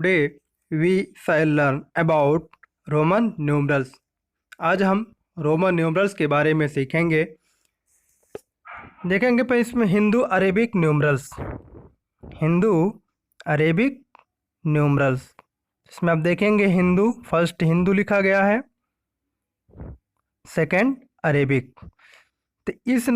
Today we shall learn about Roman numerals. आज हम Roman numerals के बारे में सीखेंगे। देखेंगे पर इसमें हिंदू अरेबिक न्यूमरल्स इसमें आप देखेंगे हिंदू, फर्स्ट हिंदू लिखा गया है, सेकंड अरेबिक। तो इस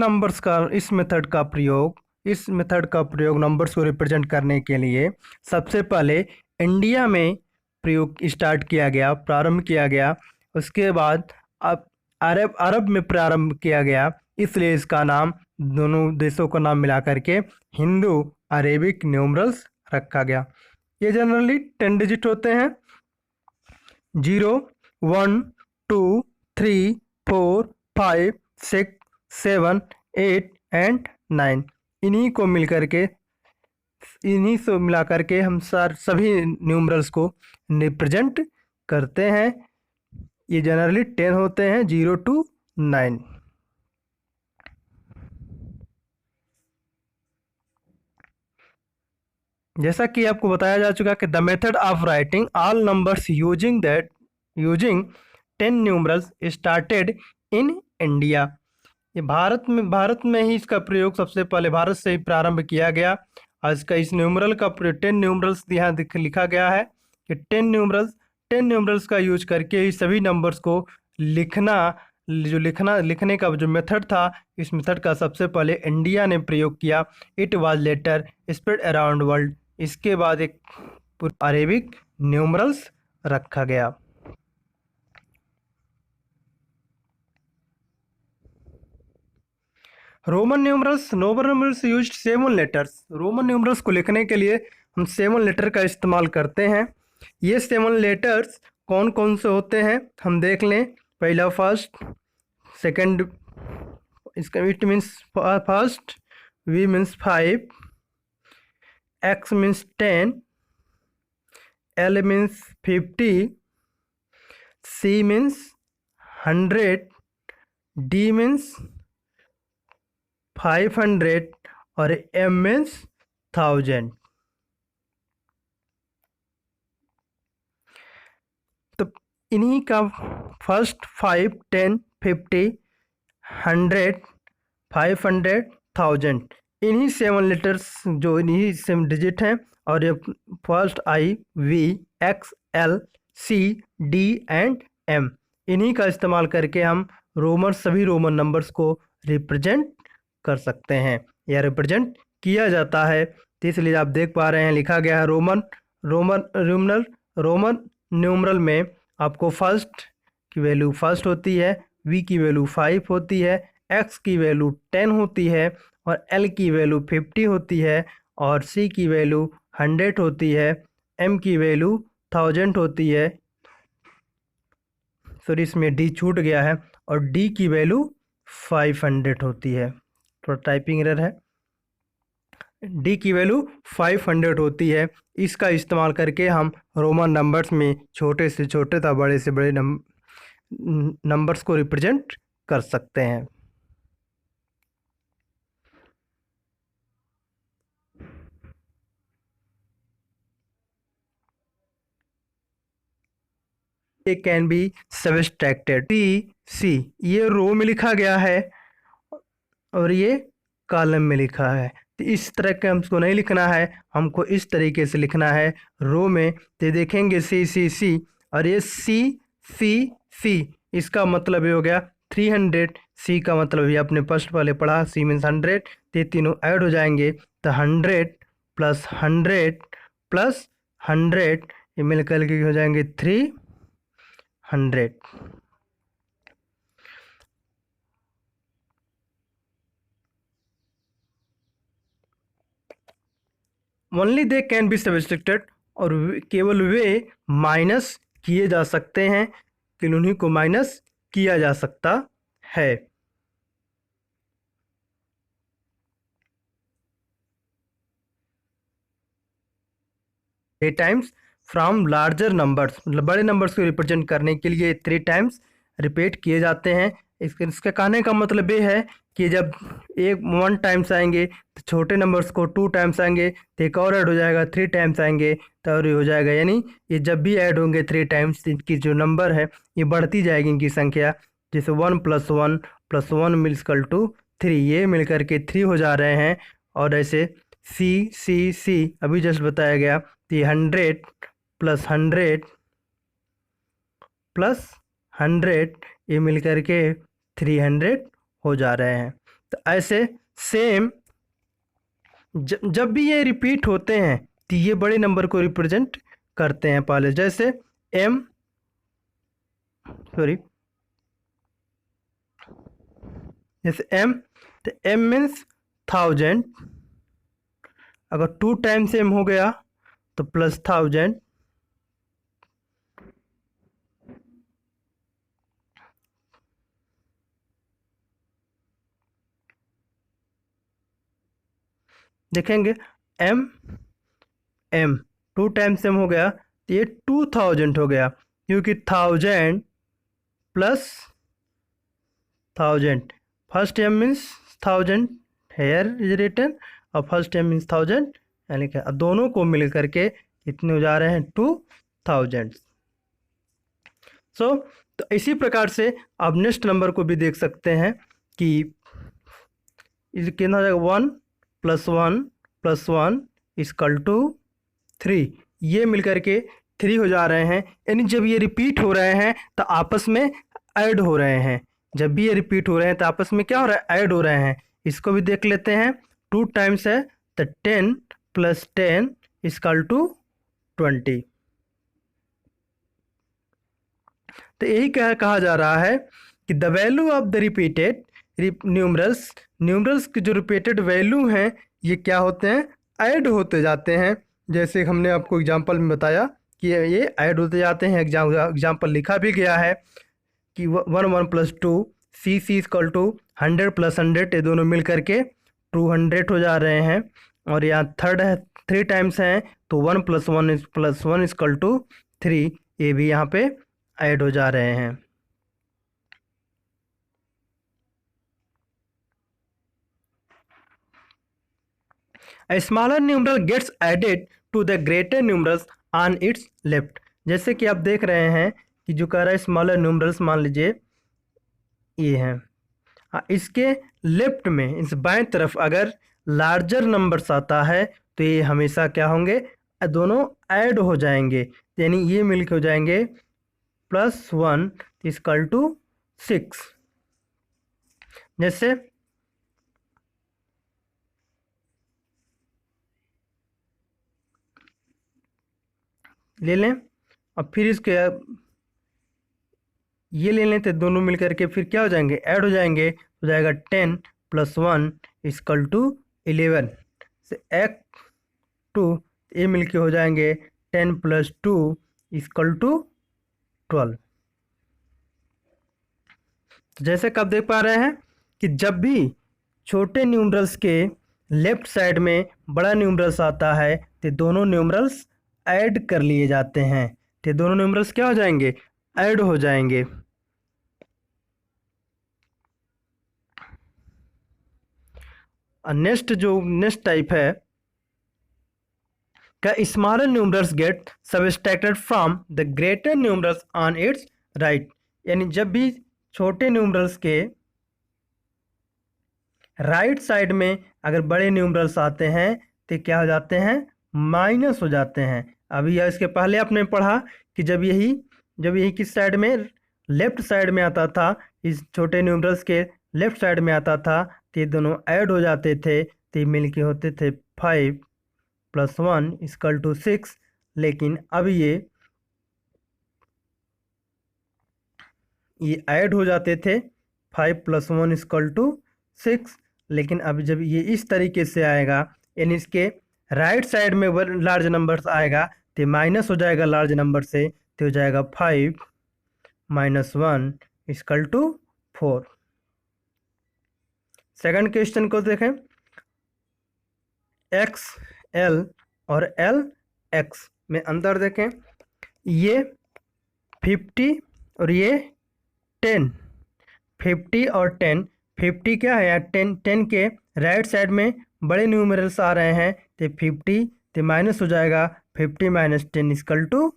मेथड का प्रयोग नंबर्स को रिप्रेजेंट करने के लिए सबसे पहले इंडिया में प्रारंभ किया गया। उसके बाद अब अरब में प्रारंभ किया गया, इसलिए इसका नाम दोनों देशों का नाम मिला करके हिंदू अरेबिक न्यूमरल्स रखा गया। ये जनरली 10 डिजिट होते हैं, 0, 1, 2, 3, 4, 5, 6, 7, 8 एंड 9। इन्हीं से मिला करके हम सभी न्यूमरल्स को रिप्रेजेंट करते हैं। ये जनरली 10 होते हैं, 0 to 9। जैसा कि आपको बताया जा चुका कि the method of writing all numbers using 10 numerals started in India. ये भारत में ही इसका प्रयोग सबसे पहले भारत से ही प्रारंभ किया गया। आज का इस न्यूमरल का 10 न्यूमरल्स यहाँ लिखा गया है कि 10 न्यूमरल्स का यूज करके ही सभी नंबर्स को लिखने का जो मेथड था, इस मेथड का सबसे पहले इंडिया ने प्रयोग किया। It was later spread around world. इसके बाद एक अरेबिक न्यूमरल्स रखा गया। Roman numerals used 7 letters. Roman numerals को लिखने के लिए हम 7 लेटर का इस्तेमाल करते हैं। ये 7 लेटर्स कौन कौन से होते हैं हम देख लें। पहला फर्स्ट, सेकंड, इसका it means first, V means 5, X means 10, L means 50, C means 100, D means 500 और एम मीन्स 1000। तो इन्हीं का फर्स्ट 5, 10, 50, 100, 500, 1000, इन्हीं 7 लेटर्स जो इन्हीं 7 डिजिट हैं। और ये first I, V, X, L, C, D and M, इन्हीं का इस्तेमाल करके हम सभी रोमन नंबर्स को रिप्रेजेंट कर सकते हैं या रिप्रेजेंट किया जाता है। तो इसलिए आप देख पा रहे हैं लिखा गया है रोमन न्यूमरल में आपको फर्स्ट की वैल्यू फर्स्ट होती है, वी की वैल्यू 5 होती है, एक्स की वैल्यू 10 होती है और एल की वैल्यू 50 होती है और सी की वैल्यू 100 होती है, एम की वैल्यू 1000 होती है। सॉरी, इसमें डी छूट गया है और डी की वैल्यू 500 होती है। थोड़ा टाइपिंग एरर है। डी की वैल्यू 500 होती है। इसका इस्तेमाल करके हम रोमन नंबर्स में छोटे से छोटे तथा बड़े से बड़े नंबर्स को रिप्रेजेंट कर सकते हैं। ये कैन बी सब्सट्रैक्टेड। सी ये रो में लिखा गया है और ये कॉलम में लिखा है। तो इस तरह के हमको नहीं लिखना है, हमको इस तरीके से लिखना है रो में। तो देखेंगे सी और ये सी, इसका मतलब ये हो गया 300। सी का मतलब ये आपने फर्स्ट वाले पढ़ा, सी मीन्स 100। तो ये तीनों ऐड हो जाएंगे तो 100 प्लस 100 प्लस 100 ये मिलकर के हो जाएंगे 300। Only they can be subtracted, और केवल वे माइनस किए जा सकते हैं, कि उन्हीं को माइनस किया जा सकता है। Three times from larger numbers, मतलब बड़े नंबर्स को रिप्रेजेंट करने के लिए 3 टाइम्स रिपीट किए जाते हैं। इसके कहने का मतलब ये है कि जब एक 1 टाइम्स आएंगे तो छोटे नंबर्स को 2 टाइम्स आएंगे तो एक और ऐड हो जाएगा, 3 टाइम्स आएंगे तो और ये हो जाएगा। यानी ये जब भी ऐड होंगे 3 टाइम्स, इनकी जो नंबर है ये बढ़ती जाएगी इनकी संख्या। जैसे 1 + 1 मिलकल टू 3, ये मिलकर के 3 हो जा रहे हैं। और ऐसे सी अभी जस्ट बताया गया तो ये 100 + 100 + 100 ये मिलकर के 300 हो जा रहे हैं। तो ऐसे सेम जब भी ये रिपीट होते हैं तो ये बड़े नंबर को रिप्रेजेंट करते हैं पहले। जैसे m तो m मीन्स 1000, अगर 2 टाइम्स m हो गया तो +1000। देखेंगे m 2 टाइम्स m हो गया तो ये 2000 हो गया, क्योंकि 1000 + 1000 first m means 1000 here is written, और फर्स्ट m मीन्स 1000, यानी कि दोनों को मिल करके कितने हो जा रहे हैं 2000। तो इसी प्रकार से आप नेक्स्ट नंबर को भी देख सकते हैं कि कितना हो जाएगा 1 + 1 + 1 = 3, ये मिलकर के 3 हो जा रहे हैं। यानी जब ये रिपीट हो रहे हैं तो आपस में ऐड हो रहे हैं। जब भी ये रिपीट हो रहे हैं तो आपस में क्या हो रहा है, ऐड हो रहे हैं। इसको भी देख लेते हैं। 2 टाइम्स है तो 10 + 10 = 20। तो यही कहा जा रहा है कि the value of the repeated numerals की जो रिपीटेड वैल्यू हैं ये क्या होते हैं, ऐड होते जाते हैं। जैसे हमने आपको एग्जांपल में बताया कि ये ऐड होते जाते हैं। एग्जांपल लिखा भी गया है कि 1 + 2 सी = 100 + 100, ये दोनों मिल करके 200 हो जा रहे हैं। और यहाँ थर्ड है 3 टाइम्स हैं तो 1 + 1 + 1 = 3, ये भी यहाँ पे ऐड हो जा रहे हैं। A smaller numeral gets added to the greater numerals on its left। जैसे कि आप देख रहे हैं कि जो कह रहा है स्मॉलर न्यूमरल्स, मान लीजिए ये हैं, इसके लेफ्ट में इस बाएं तरफ अगर लार्जर नंबर्स आता है तो ये हमेशा क्या होंगे, दोनों ऐड हो जाएंगे। यानी ये मिलके हो जाएंगे +1 = 6। जैसे ले लें और फिर इसके ये ले लें तो दोनों मिल करके फिर क्या हो जाएंगे, ऐड हो जाएंगे। हो जाएगा 10 + 1 = 11 से एक 2, ये मिल के हो जाएंगे 10 + 2 = 12। तो जैसे कि आप देख पा रहे हैं कि जब भी छोटे न्यूमरल्स के लेफ्ट साइड में बड़ा न्यूमरल्स आता है तो दोनों न्यूमरल्स ऐड कर लिए जाते हैं। तो दोनों न्यूमरल्स क्या हो जाएंगे, ऐड हो जाएंगे। नेक्स्ट टाइप है का smaller numerals get subtracted from the greater numerals on its right. यानी जब भी छोटे न्यूमरल्स के राइट साइड में अगर बड़े न्यूमरल्स आते हैं तो क्या हो जाते हैं, माइनस हो जाते हैं। अभी या इसके पहले आपने पढ़ा कि जब यही किस साइड में, लेफ्ट साइड में आता था, इस छोटे न्यूमरल्स के लेफ्ट साइड में आता था तो ये दोनों ऐड हो जाते थे तो ये मिल के होते थे 5 + 1 = 6। लेकिन अब ये ऐड हो जाते थे 5 + 1 = 6। लेकिन अब जब ये इस तरीके से आएगा, यानी इसके राइट साइड में लार्ज नंबर्स आएगा तो माइनस हो जाएगा लार्ज नंबर से, तो हो जाएगा 5 - 1 = 4। सेकंड क्वेश्चन को देखें, एक्स एल और एल एक्स में अंतर देखें। ये 50 और ये 10, 50 और 10, 50 क्या है यार, 10 के राइट साइड में बड़े न्यूमरल्स आ रहे हैं, तो 50 तो माइनस हो जाएगा, 50 माइनस 10 इक्वल टू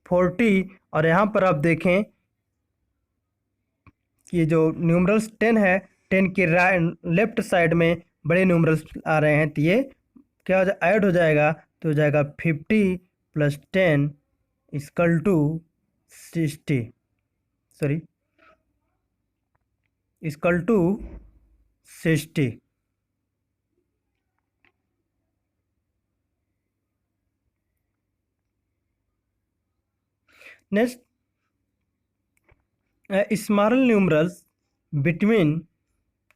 40। और यहाँ पर आप देखें कि ये जो न्यूमरल्स 10 है, 10 के लेफ्ट साइड में बड़े न्यूमरल्स आ रहे हैं, तो ये क्या ऐड हो जाएगा, तो हो जाएगा 50 plus 10 equal to 60, sorry equal to 60। Next, small numerals between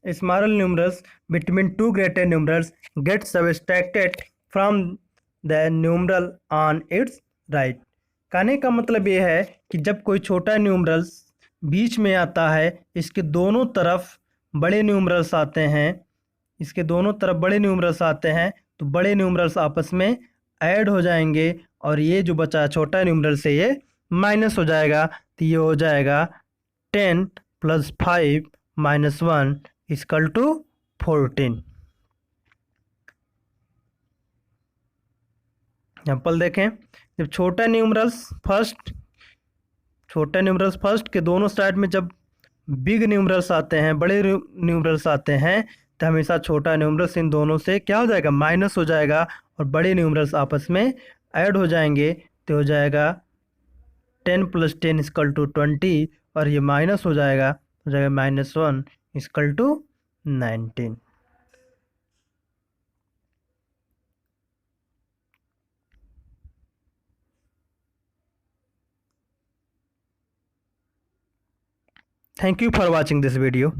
small numerals between two greater numerals get subtracted from the numeral on its right। कहने का मतलब ये है कि जब कोई छोटा न्यूमरल्स बीच में आता है, इसके दोनों तरफ बड़े न्यूमरल्स आते हैं, इसके दोनों तरफ बड़े न्यूमरल्स आते हैं, तो बड़े न्यूमरल्स आपस में ऐड हो जाएंगे और ये जो बचा छोटा न्यूमरल से ये माइनस हो जाएगा, तो ये हो जाएगा 10 plus 5 minus 1 equal to 14। Example देखें, जब छोटा न्यूमरल्स फर्स्ट के दोनों साइड में जब बिग न्यूमरल्स आते हैं, बड़े न्यूमरल्स आते हैं, तो हमेशा छोटा न्यूमरल्स इन दोनों से क्या हो जाएगा, माइनस हो जाएगा और बड़े न्यूमरल्स आपस में ऐड हो जाएंगे, तो हो जाएगा 10 प्लस 10 इक्वल टू 20 और ये माइनस हो जाएगा minus 1 equal to 19। Thank you for watching this video.